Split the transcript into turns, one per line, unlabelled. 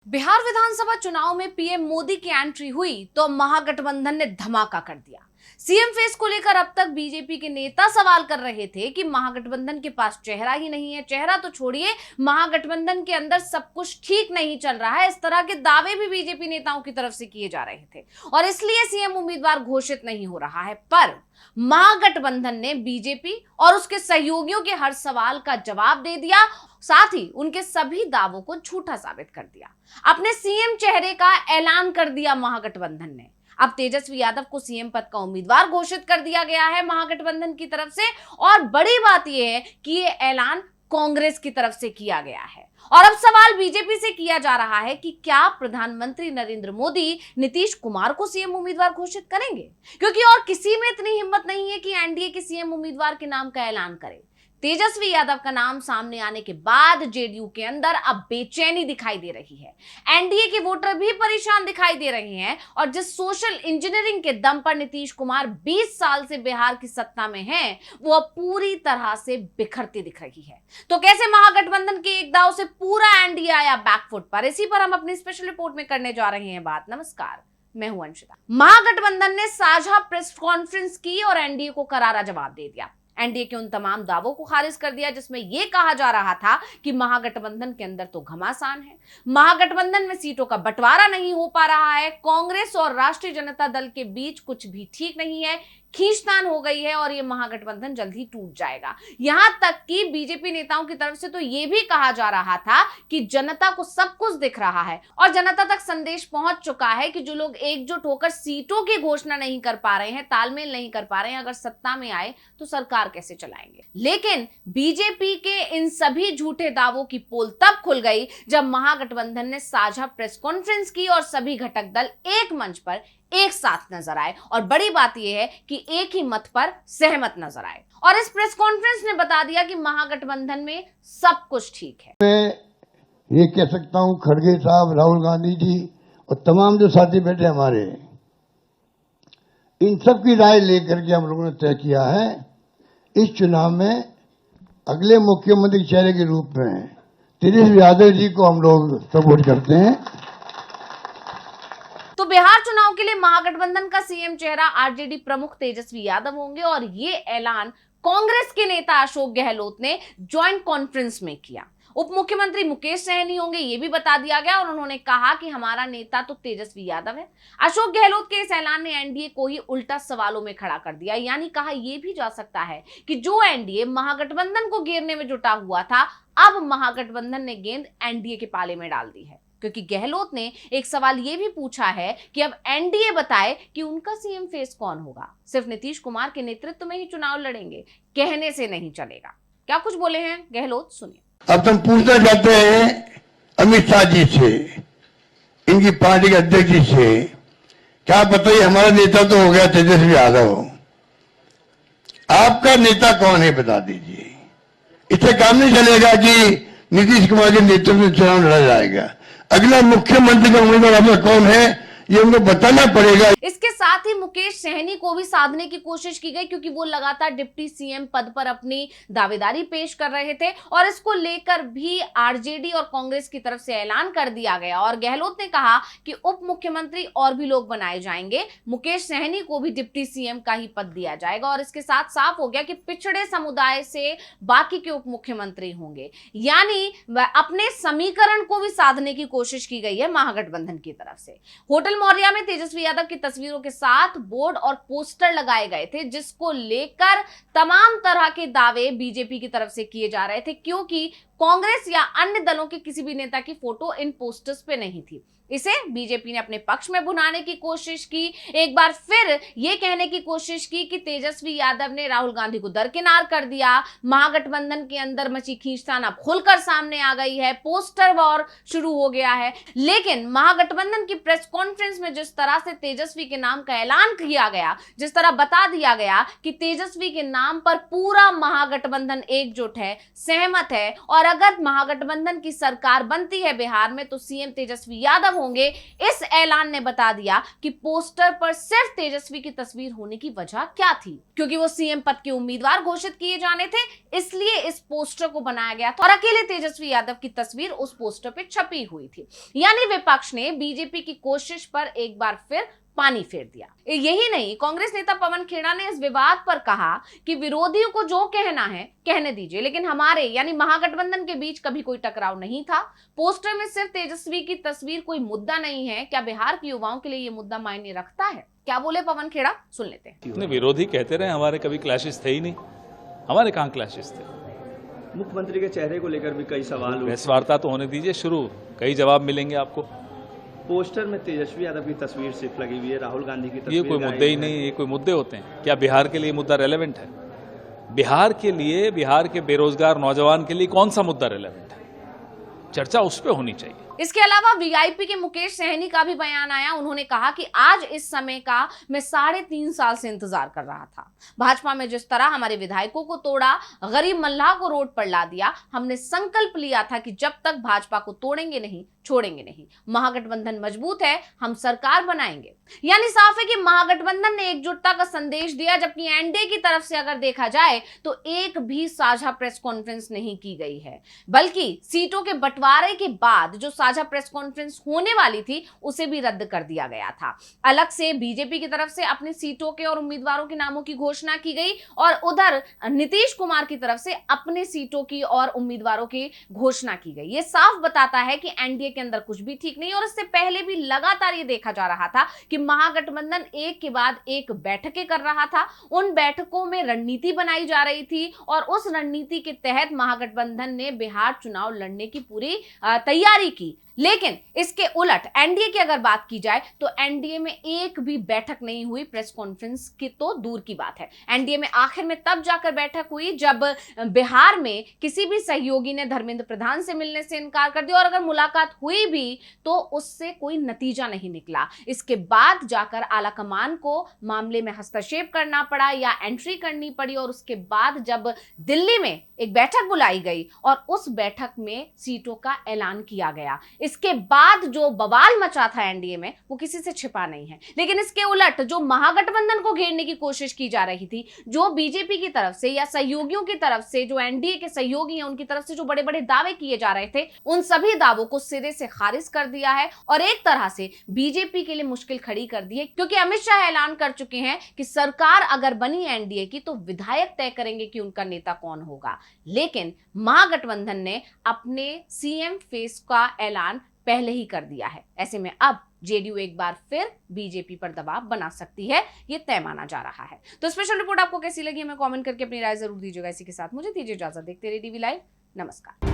बिहार विधानसभा चुनाव में पीएम मोदी की एंट्री हुई तो महागठबंधन ने धमाका कर दिया। सीएम फेस को लेकर अब तक बीजेपी के नेता सवाल कर रहे थे कि महागठबंधन के पास चेहरा ही नहीं है। चेहरा तो छोड़िए, महागठबंधन के अंदर सब कुछ ठीक नहीं चल रहा है, इस तरह के दावे भी बीजेपी नेताओं की तरफ से किए जा रहे थे और इसलिए सीएम उम्मीदवार घोषित नहीं हो रहा है। पर महागठबंधन ने बीजेपी और उसके सहयोगियों के हर सवाल का जवाब दे दिया, साथ ही उनके सभी दावों को झूठा साबित कर दिया। अपने सीएम चेहरे का ऐलान कर दिया महागठबंधन ने। अब तेजस्वी यादव को सीएम पद का उम्मीदवार घोषित कर दिया गया है महागठबंधन की तरफ से और बड़ी बात यह है कि यह ऐलान कांग्रेस की तरफ से किया गया है। और अब सवाल बीजेपी से किया जा रहा है कि क्या प्रधानमंत्री नरेंद्र मोदी नीतीश कुमार को सीएम उम्मीदवार घोषित करेंगे, क्योंकि और किसी में इतनी हिम्मत नहीं है कि एनडीए के सीएम उम्मीदवार के नाम का ऐलान करे। तेजस्वी यादव का नाम सामने आने के बाद जेडीयू के अंदर अब बेचैनी दिखाई दे रही है। एनडीए के वोटर भी परेशान दिखाई दे रहे हैं और जिस सोशल इंजीनियरिंग के दम पर नीतीश कुमार 20 साल से बिहार की सत्ता में हैं, वो अब पूरी तरह से बिखरती दिख रही है। तो कैसे महागठबंधन के एक दांव से पूरा एनडीए आया बैकफुट पर, इसी पर हम अपनी स्पेशल रिपोर्ट में करने जा रहे हैं बात। नमस्कार, मैं हूं अंशिता। महागठबंधन ने साझा प्रेस कॉन्फ्रेंस की और एनडीए को करारा जवाब दे दिया। एनडीए के उन तमाम दावों को खारिज कर दिया जिसमें यह कहा जा रहा था कि महागठबंधन के अंदर तो घमासान है, महागठबंधन में सीटों का बंटवारा नहीं हो पा रहा है, कांग्रेस और राष्ट्रीय जनता दल के बीच कुछ भी ठीक नहीं है, खींचतान हो गई है और ये महागठबंधन जल्द ही टूट जाएगा। यहां तक कि बीजेपी नेताओं की तरफ से तो यह भी कहा जा रहा था कि जनता को सब कुछ दिख रहा है और जनता तक संदेश पहुंच चुका है कि जो लोग एकजुट होकर सीटों की घोषणा नहीं कर पा रहे हैं, तालमेल नहीं कर पा रहे हैं, अगर सत्ता में आए तो सरकार कैसे चलाएंगे। लेकिन बीजेपी के इन सभी झूठे दावों की पोल तब खुल गई जब महागठबंधन ने साझा प्रेस कॉन्फ्रेंस की और सभी घटक दल एक मंच पर एक साथ नजर आए और बड़ी बात यह है कि एक ही मत पर सहमत नजर आए। और इस प्रेस कॉन्फ्रेंस ने बता दिया कि महागठबंधन में सब कुछ ठीक है।
मैं ये कह सकता हूं, खड़गे साहब, राहुल गांधी जी और तमाम जो साथी बैठे हमारे, इन सब की राय लेकर के हम लोगों ने तय किया है इस चुनाव में अगले मुख्यमंत्री चेहरे के रूप में तेजस्वी यादव जी को हम लोग सपोर्ट करते हैं।
तो बिहार चुनाव के लिए महागठबंधन का सीएम चेहरा आरजेडी प्रमुख तेजस्वी यादव होंगे और ये ऐलान कांग्रेस के नेता अशोक गहलोत ने ज्वाइंट कॉन्फ्रेंस में किया। उप मुख्यमंत्री मुकेश सहनी होंगे, ये भी बता दिया गया और उन्होंने कहा कि हमारा नेता तो तेजस्वी यादव है। अशोक गहलोत के इस ऐलान ने एनडीए को ही उल्टा सवालों में खड़ा कर दिया। यानी कहा यह भी जा सकता है कि जो एनडीए महागठबंधन को घेरने में जुटा हुआ था, अब महागठबंधन ने गेंद एनडीए के पाले में डाल दी है, क्योंकि गहलोत ने एक सवाल यह भी पूछा है कि अब एनडीए बताए कि उनका सीएम फेस कौन होगा। सिर्फ नीतीश कुमार के नेतृत्व में ही चुनाव लड़ेंगे, कहने से नहीं चलेगा। क्या कुछ बोले हैं गहलोत, सुनिए।
अब तुम पूछना चाहते हैं अमित शाह जी से, इनकी पार्टी के अध्यक्ष जी से, क्या बताइए हमारा नेता तो हो गया तेजस्वी यादव, आपका नेता कौन है बता दीजिए। इससे काम नहीं चलेगा कि नीतीश कुमार के नेतृत्व में चुनाव लड़ा जाएगा। अगला मुख्यमंत्री का उम्मीदवार आपका कौन है ये उनको बताना पड़ेगा।
इसके साथ ही मुकेश सहनी को भी साधने की कोशिश की गई, क्योंकि वो लगातार डिप्टी सीएम पद पर अपनी दावेदारी पेश कर रहे थे और इसको लेकर भी आरजेडी और कांग्रेस की तरफ से ऐलान कर दिया गया और गहलोत ने कहा कि उप मुख्यमंत्री और भी लोग बनाए जाएंगे, मुकेश सहनी को भी डिप्टी सीएम का ही पद दिया जाएगा और इसके साथ साफ हो गया कि पिछड़े समुदाय से बाकी के उप मुख्यमंत्री होंगे। यानी अपने समीकरण को भी साधने की कोशिश की गई है महागठबंधन की तरफ से। होटल मौर्या में तेजस्वी यादव की तस्वीरों के साथ बोर्ड और पोस्टर लगाए गए थे, जिसको लेकर तमाम तरह के दावे बीजेपी की तरफ से किए जा रहे थे, क्योंकि कांग्रेस या अन्य दलों के किसी भी नेता की फोटो इन पोस्टर्स पे नहीं थी। इसे बीजेपी ने अपने पक्ष में भुनाने की कोशिश की, एक बार फिर यह कहने की कोशिश की कि तेजस्वी यादव ने राहुल गांधी को दरकिनार कर दिया, महागठबंधन के अंदर मची खींचतान अब खुलकर सामने आ गई है, पोस्टर वॉर शुरू हो गया है। लेकिन महागठबंधन की प्रेस कॉन्फ्रेंस कॉन्फ्रेंस में जिस तरह से तेजस्वी के नाम का ऐलान किया गया, जिस तरह बता दिया गया कि तेजस्वी के नाम पर पूरा महागठबंधन एकजुट है, सहमत है, और अगर महागठबंधन की सरकार बनती है बिहार में तो सीएम तेजस्वी यादव होंगे, इस ऐलान ने बता दिया कि पोस्टर पर सिर्फ तेजस्वी की तस्वीर होने की वजह क्या थी। क्योंकि वो सीएम पद के उम्मीदवार घोषित किए जाने थे, इसलिए इस पोस्टर को बनाया गया था और अकेले तेजस्वी यादव की तस्वीर उस पोस्टर पे छपी हुई थी। यानी विपक्ष ने बीजेपी की कोशिश पर एक बार फिर पानी फेर दिया। यही नहीं, कांग्रेस नेता पवन खेड़ा ने इस विवाद पर कहा कि विरोधियों को जो कहना है कहने दीजिए, लेकिन हमारे यानी महागठबंधन के बीच कभी कोई टकराव नहीं था। पोस्टर में सिर्फ तेजस्वी की तस्वीर कोई मुद्दा नहीं है। क्या बिहार के युवाओं के लिए ये मुद्दा मायने रखता है? क्या बोले पवन खेड़ा, सुन लेते हैं।
विरोधी कहते रहे हमारे कभी क्लैशेस थे ही नहीं, हमारे कहां क्लैशेस थे।
मुख्यमंत्री के चेहरे को लेकर भी कई सवाल हुए।
प्रेस वार्ता तो होने दीजिए शुरू, कई जवाब मिलेंगे आपको।
पोस्टर में तेजस्वी यादव की तस्वीर सिर्फ लगी हुई है, राहुल गांधी की तस्वीर।
ये कोई मुद्दे ही नहीं, ये कोई मुद्दे होते हैं क्या? बिहार के लिए मुद्दा रेलेवेंट है? बिहार के लिए, बिहार के बेरोजगार नौजवान के लिए कौन सा मुद्दा रेलेवेंट है? चर्चा उस पर होनी चाहिए।
इसके अलावा वीआईपी के मुकेश सहनी का भी बयान आया। उन्होंने कहा कि आज इस समय का मैं 3.5 साल से इंतजार कर रहा था। भाजपा में जिस तरह हमारे विधायकों को तोड़ा, गरीब मल्लाह को रोड पर ला दिया, हमने संकल्प लिया था कि जब तक भाजपा को तोड़ेंगे नहीं, छोड़ेंगे नहीं। महागठबंधन मजबूत है, हम सरकार बनाएंगे। यानी साफ है कि महागठबंधन ने एकजुटता का संदेश दिया, जबकि एनडीए की तरफ से अगर देखा जाए तो एक भी साझा प्रेस कॉन्फ्रेंस नहीं की गई है, बल्कि सीटों के बंटवारे के बाद जो साझा प्रेस कॉन्फ्रेंस होने वाली थी उसे भी रद्द कर दिया गया था। अलग से बीजेपी की तरफ से अपनी सीटों के और उम्मीदवारों के नामों की घोषणा की गई और उधर नीतीश कुमार की तरफ से अपने सीटों की और उम्मीदवारों की घोषणा की गई। ये साफ बताता है कि एनडीए के अंदर कुछ भी ठीक नहीं। और इससे पहले भी लगातार ये देखा जा रहा था कि महागठबंधन एक के बाद एक बैठकें कर रहा था। उन बैठकों में रणनीति बनाई जा रही थी और उस रणनीति के तहत महागठबंधन ने बिहार चुनाव लड़ने की पूरी तैयारी की। लेकिन इसके उलट एनडीए की अगर बात की जाए तो एनडीए में एक भी बैठक नहीं हुई, प्रेस कॉन्फ्रेंस की तो दूर की बात है। एनडीए में आखिर में तब जाकर बैठक हुई जब बिहार में किसी भी सहयोगी ने धर्मेंद्र प्रधान से मिलने से इनकार कर दिया और अगर मुलाकात हुई भी तो उससे कोई नतीजा नहीं निकला। इसके बाद जाकर आलाकमान को मामले में हस्तक्षेप करना पड़ा या एंट्री करनी पड़ी और उसके बाद जब दिल्ली में एक बैठक बुलाई गई और उस बैठक में सीटों का ऐलान किया गया, इसके बाद जो बवाल मचा था एनडीए में वो किसी से छिपा नहीं है। लेकिन इसके उलट जो महागठबंधन को घेरने की कोशिश की जा रही थी, जो बीजेपी की तरफ से या सहयोगियों की तरफ से, जो एनडीए के सहयोगी हैं उनकी तरफ से जो बड़े बड़े दावे किए जा रहे थे, उन सभी दावों को सिरे से खारिज कर दिया है और एक तरह से बीजेपी के लिए मुश्किल खड़ी कर दी है। क्योंकि अमित शाह ऐलान कर चुके हैं कि सरकार अगर बनी एनडीए की तो विधायक तय करेंगे कि उनका नेता कौन होगा। लेकिन महागठबंधन ने अपने सीएम फेस का ऐलान पहले ही कर दिया है। ऐसे में अब जेडीयू एक बार फिर बीजेपी पर दबाव बना सकती है, ये तय माना जा रहा है। तो स्पेशल रिपोर्ट आपको कैसी लगी हमें कमेंट करके अपनी राय जरूर दीजिएगा। इसी के साथ मुझे दीजिए इजाजत। देखते रहिए डीवी लाइव। नमस्कार।